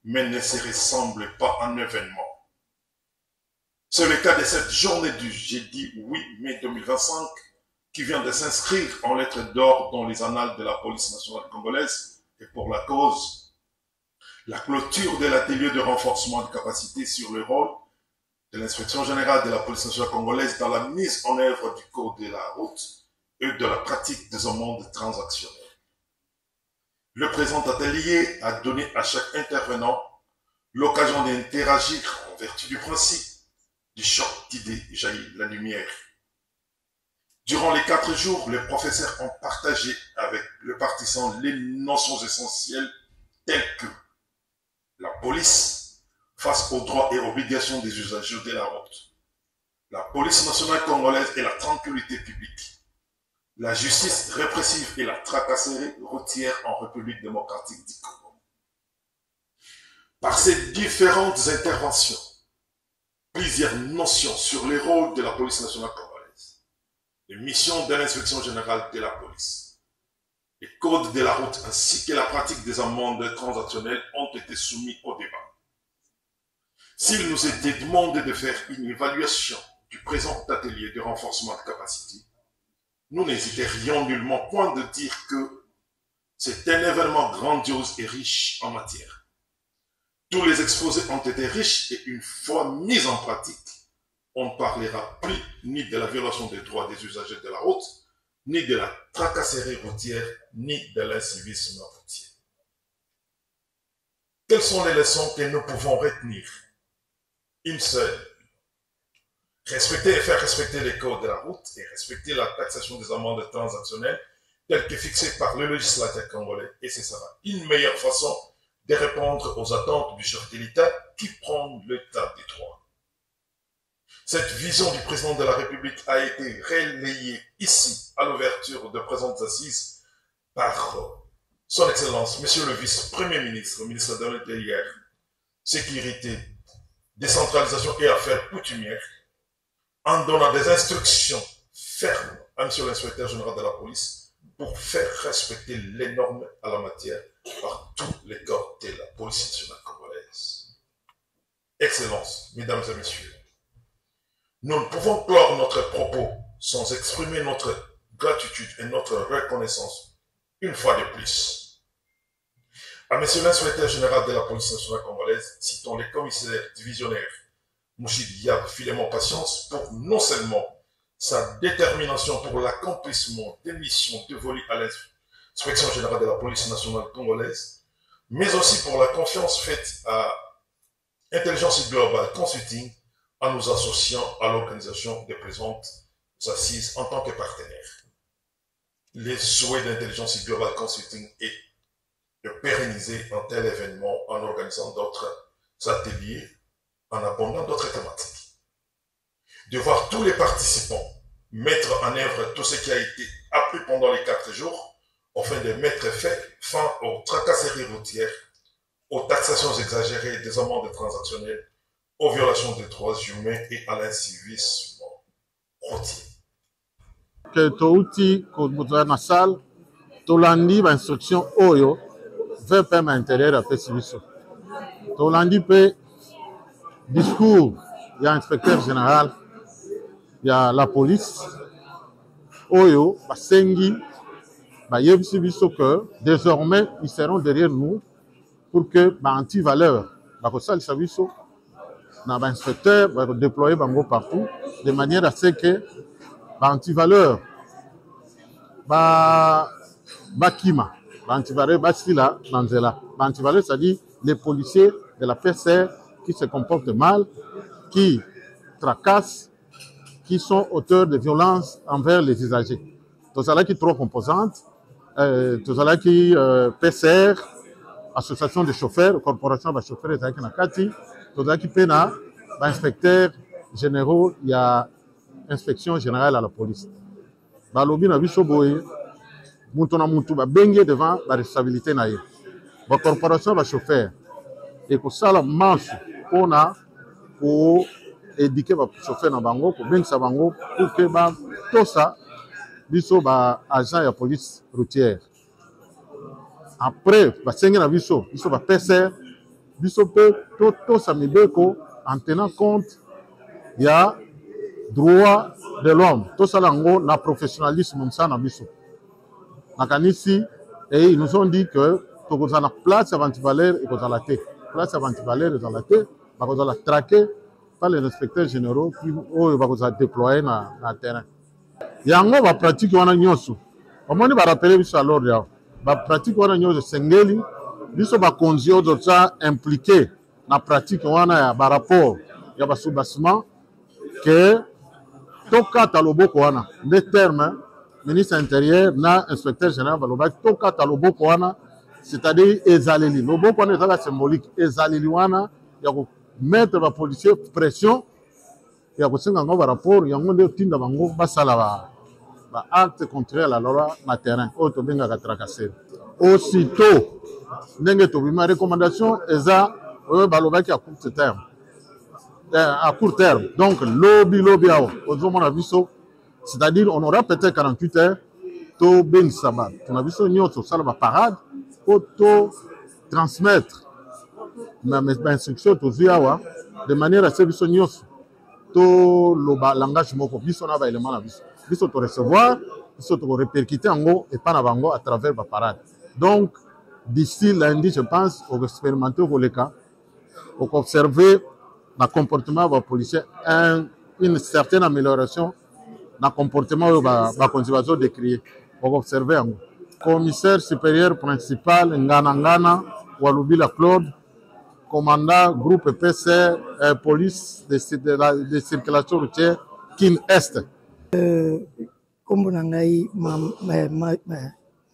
mais ne se ressemblent pas à un événement. C'est le cas de cette journée du jeudi 8 mai 2025 qui vient de s'inscrire en lettres d'or dans les annales de la police nationale congolaise et pour la cause, la clôture de l'atelier de renforcement de capacités sur le rôle de l'inspection générale de la police nationale congolaise dans la mise en œuvre du code de la route et de la pratique des amendes transactionnelles. Le présent atelier a donné à chaque intervenant l'occasion d'interagir en vertu du principe du choc d'idées jaillit la lumière. Durant les 4 jours, les professeurs ont partagé avec le partisan les notions essentielles telles que la police face aux droits et obligations des usagers de la route, la police nationale congolaise et la tranquillité publique, la justice répressive et la tracasserie routière en République démocratique du Congo. Par ces différentes interventions, plusieurs notions sur les rôles de la police nationale congolaise, les missions de l'inspection générale de la police, les codes de la route ainsi que la pratique des amendes transactionnelles ont été soumis au débat. S'il nous était demandé de faire une évaluation du présent atelier de renforcement de capacité, nous n'hésiterions nullement point de dire que c'est un événement grandiose et riche en matière. Tous les exposés ont été riches et une fois mis en pratique, on ne parlera plus ni de la violation des droits des usagers de la route, ni de la tracasserie routière, ni de l'incivisme routier. Quelles sont les leçons que nous pouvons retenir? Une seule. Respecter et faire respecter les codes de la route et respecter la taxation des amendes transactionnelles telles que fixées par le législateur congolais. Et ce sera une meilleure façon de répondre aux attentes du chef de l'État qui prend l'état des droits. Cette vision du président de la République a été relayée ici à l'ouverture de présentes assises par son Excellence, Monsieur le Vice-Premier ministre, ministre de l'Intérieur, Sécurité, Décentralisation et Affaires coutumières, en donnant des instructions fermes à Monsieur l'inspecteur général de la police pour faire respecter les normes à la matière par tous les corps de la police nationale congolaise. Excellences, Mesdames et Messieurs, nous ne pouvons clore notre propos sans exprimer notre gratitude et notre reconnaissance une fois de plus. À Monsieur l'inspecteur général de la police nationale congolaise, citons les commissaires divisionnaires Mouchid Diab Philémon Patience pour non seulement sa détermination pour l'accomplissement des missions dévolues à l'inspection générale de la police nationale congolaise, mais aussi pour la confiance faite à Intelligence Global Consulting en nous associant à l'organisation des présentes assises en tant que partenaire. Les souhaits d'Intelligence Global Consulting est de pérenniser un tel événement en organisant d'autres ateliers, en abondant d'autres thématiques. De voir tous les participants mettre en œuvre tout ce qui a été appris pendant les 4 jours, afin de mettre fin aux tracasseries routières, aux taxations exagérées des amendes transactionnelles, aux violations des droits humains et à l'incivisme routier. Que touti kozala na salle tolandi ba instruction oyo VPM intérieur apesi biso tolandi pe discours ya inspecteur général ya la police oyo basengi bayebisi biso que désormais ils seront derrière nous pour que ba anti-valeur bakosalisa biso na ba inspecteur déployer bango partout de manière à ce que ba anti-valeur bakima ba anti-valeur basila nanzela ba anti-valeur c'est-à-dire les policiers de la PCR qui se comportent mal, qui tracassent, qui sont auteurs de violences envers les usagers. Tout ça qui trois composantes, tout ça qui PCR, association de chauffeurs, corporation de chauffeurs et Nakati, tout ça qui pena, inspecteur généraux, il y a inspection générale à la police. Balobi na biso boye, mutu na mutu ba bengue devant la responsabilité na ye. Ba corporation de chauffeurs et pour ça la marche on a pour éduquer les chauffeurs dans bango pour bien ça bango pour que tout ça biso ba agent de police routière après ba sengi na biso ba PCR biso peut tout ça mibeko en tenant compte il y a droit de l'homme tout ça lango na professionnalisme ça na biso na kanisi et ils nous ont dit que tout ça na place avant valeur et que ça la tête place avant valeur dans la tête, on va la traquer pas les inspecteurs généraux qui vont déployer dans le terrain. Yango va pratiquer wana nyoso. Omoni va rappeler biso alors ya. Va pratiquer wana nyoso sengeli biso ba konzi ozo za impliqué na pratique wana ya ba rapport ya ba soubassement que toka taloboko wana de terme ministre intérieur na inspecteur général baloba toka taloboko wana c'est-à-dire ezaleli loboko wana ezala symbolique ezaleli wana ya ko mettre ba policier pression ya ko senga ngo ba rapport yango nde tinda bango basala ba acte contraire à la loi na terrain auto benga ka tracasser aussitôt ndenge to bima recommandation eza baloba ki à court terme. À court terme. Donc, lobby, c'est-à-dire, on aura peut-être 48 heures, to ben sabat. On a vu ça, ça la parade, pour transmettre mes instructions de manière à ce que to l'engagement pour biso na ba élément na biso. Biso to recevoir, biso to répercuter en gros et pas na bango à travers la parade. Donc, d'ici lundi, je pense, au expérimenter au cas, au observer le comportement des policiers, une certaine amélioration dans le comportement des conservateurs décriés. Pour observer un commissaire supérieur principal, Ngana, Walubila Claude, commandant groupe PCR, police de circulation routière, Kin Est. Comme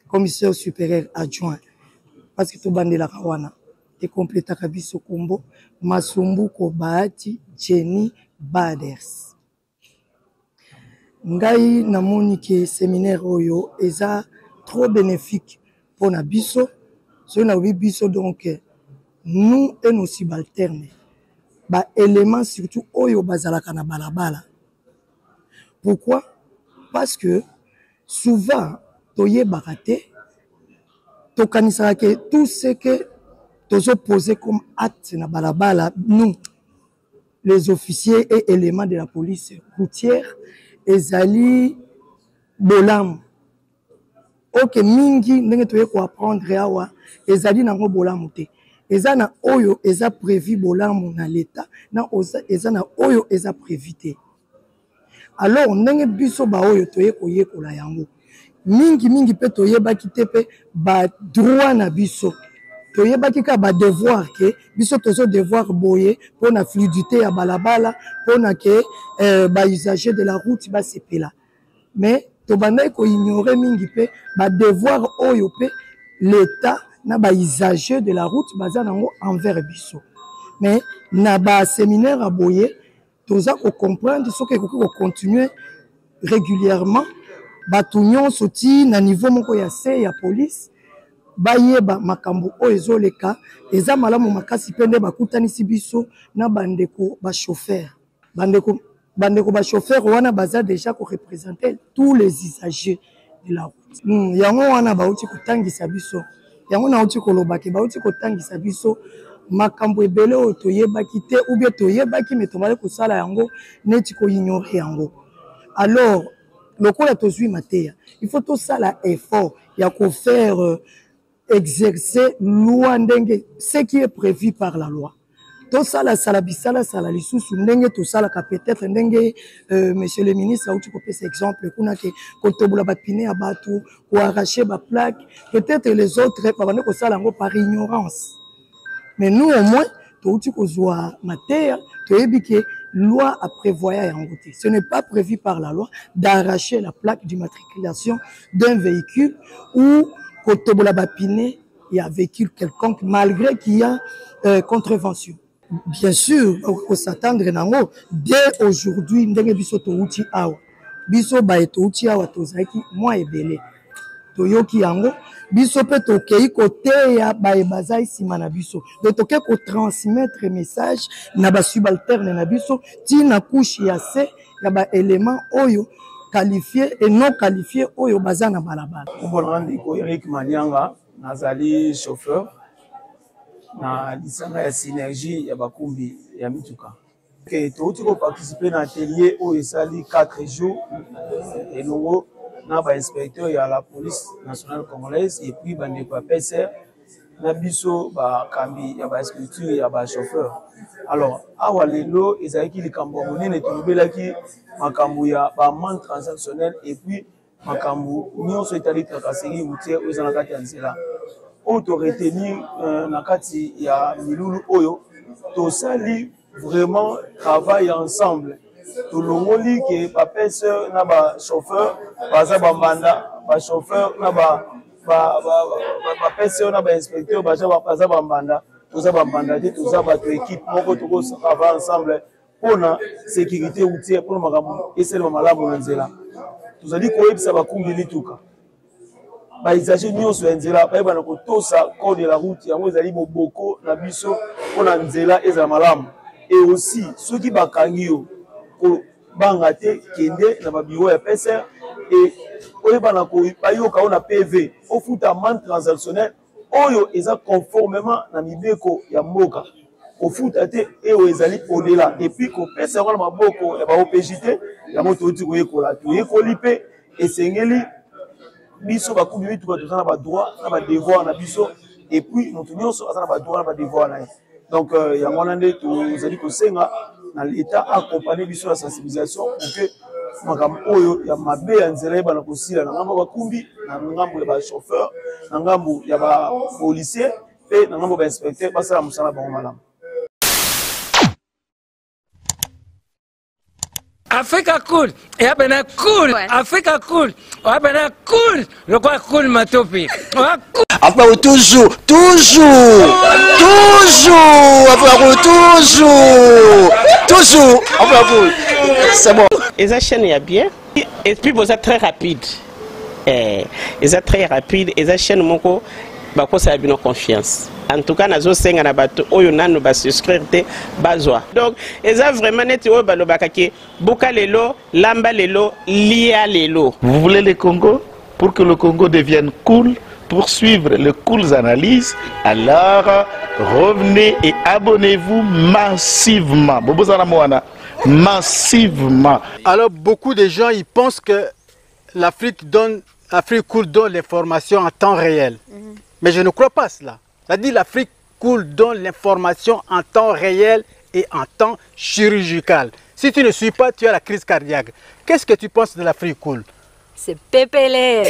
commissaire supérieur adjoint, parce que tout bandé la Kawana. Et complète Kabiso Kumbo, Masumbuko Bahati, Jenny Baders. Ngai namoni ke séminaire oyo eza trop bénéfique pour na biso. So na wi biso donc nous et nos subalternes. Ba éléments surtout oyo bazalaka na balabala. Pourquoi? Parce que souvent toye baraté to kanisaka ke tout ce que tous posé comme acte na balabala, nous, les officiers et éléments de la police routière, ezali bolam. Ok, mingi, n'enge toye ko apprendre awa, ezali nango bolam te. Ezana oyo, eza prévu bolam na l'état, na ezana oyo, eza prévu te. Alors, n'enge biso ba oyo toye ko ye ko la yango. Mingi pe toye ba kite pe ba droit na biso. Toyebaki ka ba devoir ke biso tozo devoir boyer pour la fluidité ya balabala pour na ke ba usager de la route ba sepela mais to banda ko ignorer mingi pe ba devoir oyo pe l'état na ba usager de la route baza nango envers biso mais na ba séminaire à boyer toza ko comprendre ce que ko continuer régulièrement ba tunyon soti na niveau moko ya C ya police bayeba makambo oyo ezoleka eza malamu makasi pende bakutanisi biso na bandeko ba chauffeur bandeko ba chauffeur wana baza déjà ko représenter tous les usagers de la route yango wana bauti kotangisa biso yango na uti kolobaki bauti kotangisa biso makambo ebele oyo toyebaki te ou bien toyebaki mais tomale kosala yango neti ko ignorer yango alors lokola tozwi mateya il faut tout ça la effort ya ko faire exercer loi ndenge ce qui est prévu par la loi. Tout ça la salabisala sala lisusu ndenge tout ça la peut-être ndenge monsieur le ministre a eu cet exemple kuna ke kotobola ba pine ya batu ou arracher ba plaque peut-être les autres pas bande ko sala ngo par ignorance. Mais nous au moins to uti ko zwa mateya to yebike loi a prévoyé yango te. Ce n'est pas prévu par la loi d'arracher la plaque d'immatriculation d'un véhicule ou kotobola bapine, il y a véhicule quelconque malgré qu'il y a contrevention. Bien sûr, on s'attendre nango dès aujourd'hui ndenge biso to uti awa. Biso ba to uti awa tozaki moi ebele. Toyoki yango biso pe to kei côté ya ba ebazai sima na biso. Donc to ko transmettre message na ba subalterne na biso ti na couche ya C ya ba élément oyo qualifié et non qualifié oyo bazana balabala. Ko Eric Manyanga nazali chauffeur na lisanga ya synergie ya bakumbi ya mituka. Que touti ko participer na atelier oyo esali 4 jours et nous na ba inspecteur ya la police nationale congolaise et puis bande ko PCR na biso bakambi ya bainstructure ya bachauffeur. Alors awa lelo ezalaki likambo monene tolobelaki makambo ya bamende transactionnel et puis makambo nyonso etali tracasserie routière oyo eza na kati ya nzela oyo toretenir na kati ya milulu oyo tosali vraiment travail ensemble. Tolongoli ke bapese na bachauffeur baza bambanda bachauffeur na bapese na bainspecteur baza bambanda toza bambanda te toza bato équipe moko tokotravaille ensemble mpona sécurité routière mpona makambo esalema malamu na nzela. Tozali koyebisa bakumbi lituka baisage nyonso ya nzela bayebana kotosa code de la route yango ezali moboko na biso mpona nzela ezala malamu. Et aussi soki bakangi yo banga te kende na babiro ya PCR et oyebana ko bayoka na PV ofuta amende transactionnelle oyo eza conformément na mibeko ya mboka ofuta te eyo ezali au-delà et puis kopesa na maboko ya ba OPJT ya moto oti koyekola toyekoli pe esengeli biso bakubi bitu toza na ba droit na ba devoir na biso et puis moto nyonso aza na ba droit na ba devoir na ye. Donc yango wana nde tozali kosenga na l'État accompagner biso la sensibilisation pour que makambo oyo ya mabe ya nzela ebana kosila na ngambo bakumbi na ngambo ya ba chauffeur na ngambo ya ba policier pe na ngambo ba inspecteur basala musala bango malamu. Africa cool, et abena cool, Africa cool, abena cool, le quoi cool matopi. Après toujours, c'est bon. Et ça chaîne est bien, et puis vous êtes très rapide. Et ça très rapide, et ça chaîne mon co, bah quoi ça a bien confiance. En tout cas, nazo senga na bato oyo nanu ba souscrire te bazwa. Donc, eza vraiment neti oyo balobaka ke boka lelo, lamba lelo, lia lelo. Vous voulez le Congo pour que le Congo devienne cool, pour suivre les cool analyses, alors revenez et abonnez-vous massivement. Bobozana Moana, massivement. Alors beaucoup de gens ils pensent que l'Afrique cool donne l'information en temps réel. Mais je ne crois pas cela. C'est-à-dire l'Afrique cool donne l'information en temps réel et en temps chirurgical. Si tu ne suis pas, tu as la crise cardiaque. Qu'est-ce que tu penses de l'Afrique cool? C'est pépélé.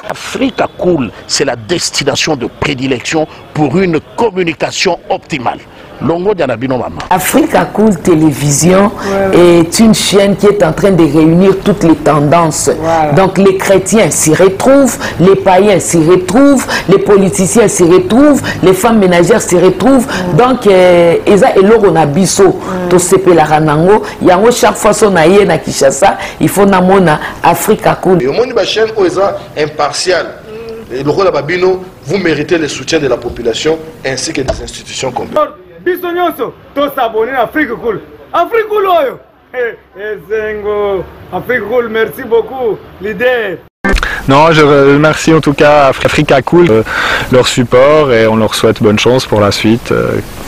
Africa Cool, c'est la destination de prédilection pour une communication optimale. Longo Dianabino Mama. Africa Cool Télévision est une chaîne qui est en train de réunir toutes les tendances. Donc les chrétiens s'y retrouvent, les païens s'y retrouvent, les politiciens s'y retrouvent, les femmes ménagères s'y retrouvent. Donc Eza Eloro na biso to sepela ranango, yango chaque fois son aïe na Kinshasa, il faut namona Africa Cool. Et au monde de la chaîne Oeza impartial. Et le rôle de Babino, vous méritez le soutien de la population ainsi que des institutions complètes. Biso nyonso to s'abonner à Africa Cool. Africa Cool oyo. Zengo. Africa Cool, merci beaucoup leader. Non, je remercie en tout cas Africa Cool, leur support et on leur souhaite bonne chance pour la suite.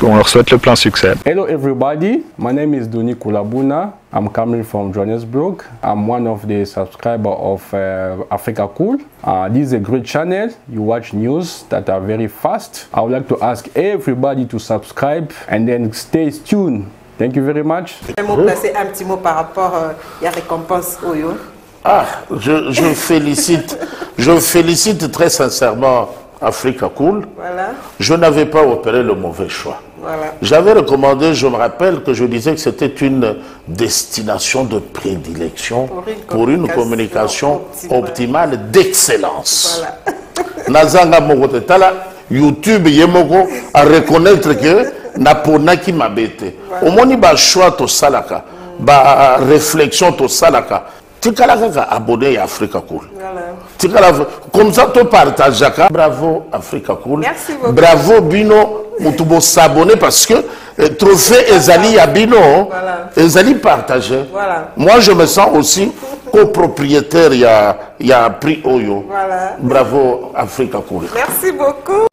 On leur souhaite le plein succès. Hello everybody, my name is Doni Kulabuna. I'm coming from Johannesburg. I'm one of the subscribers of Africa Cool. This is a great channel. You watch news that are very fast. I would like to ask everybody to subscribe and then stay tuned. Thank you very much. Je vais placer un petit mot par rapport à la récompense Oyo. Ah, je félicite très sincèrement Africa Cool. Voilà. Je n'avais pas opéré le mauvais choix. Voilà. J'avais recommandé, je me rappelle que je disais que c'était une destination de prédilection pour une communication optimale d'excellence. Voilà. Nazanga Mogotala, YouTube Yemoko à reconnaître que Napona qui m'a bêté. Au moins, il y a choix to salaka, ba réflexion to salaka. Tu as abonné à Africa Cool. Voilà. Comme ça, tu partages. Bravo Africa Cool. Merci beaucoup. Bravo Bino. Tu s'abonner parce que trophée Ezali à Bino, Ezali partagé. Voilà. Moi, je me sens aussi copropriétaire. Il y a prix Oyo. Voilà. Bravo Africa Cool. Merci beaucoup.